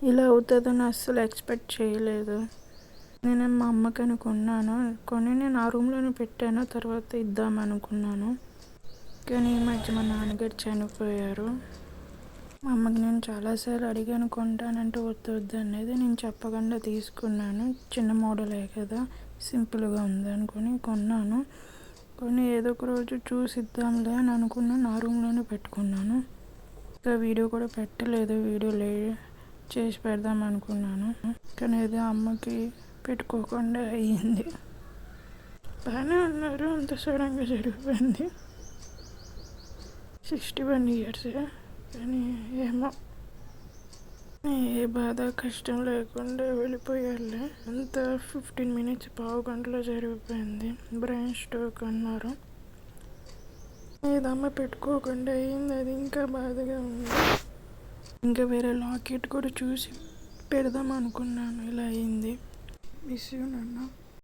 ఇలా అవుతుందని అస్సలు ఎక్స్పెక్ట్ చేయలేదు. నేను మా అమ్మకని కొన్నాను. కొని నేను ఆ రూమ్లోనే పెట్టాను. తర్వాత ఇద్దామనుకున్నాను. కానీ ఈ మధ్య మా నాన్నగారు చనిపోయారు. మా అమ్మకి నేను చాలాసార్లు అడిగాను కొంటానంటే వద్దు అనేది. నేను చెప్పకుండా తీసుకున్నాను. చిన్న మోడలే కదా, సింపుల్గా ఉంది అనుకుని కొన్నాను. కొన్ని ఏదో ఒక రోజు చూసి ఇద్దాంలే అని అనుకున్నాను. నా రూమ్లోనే పెట్టుకున్నాను. ఇంకా వీడియో కూడా పెట్టలేదు. వీడియో చేసి పెడదాం అనుకున్నాను. కానీ ఏదో అమ్మకి పెట్టుకోకుండా అయ్యింది. బాగానే ఉన్నారు, అంత సడన్గా జరిగిపోయింది. 61 years. కానీ ఏమో ఏ బాధ కష్టం లేకుండా వెళ్ళిపోయారులే. అంత 15 minutes, పావు గంటలో జరిగిపోయింది. బ్రెయిన్ స్ట్రోక్ అన్నారు. ఏదమ్మ పెట్టుకోకుండా అయ్యింది. అది ఇంకా బాధగా ఉంది. ఇంకా వేరే లాకెట్ కూడా చూసి పెడదాం అనుకున్నాను. ఇలా అయింది. మిస్ యూ నాన్న.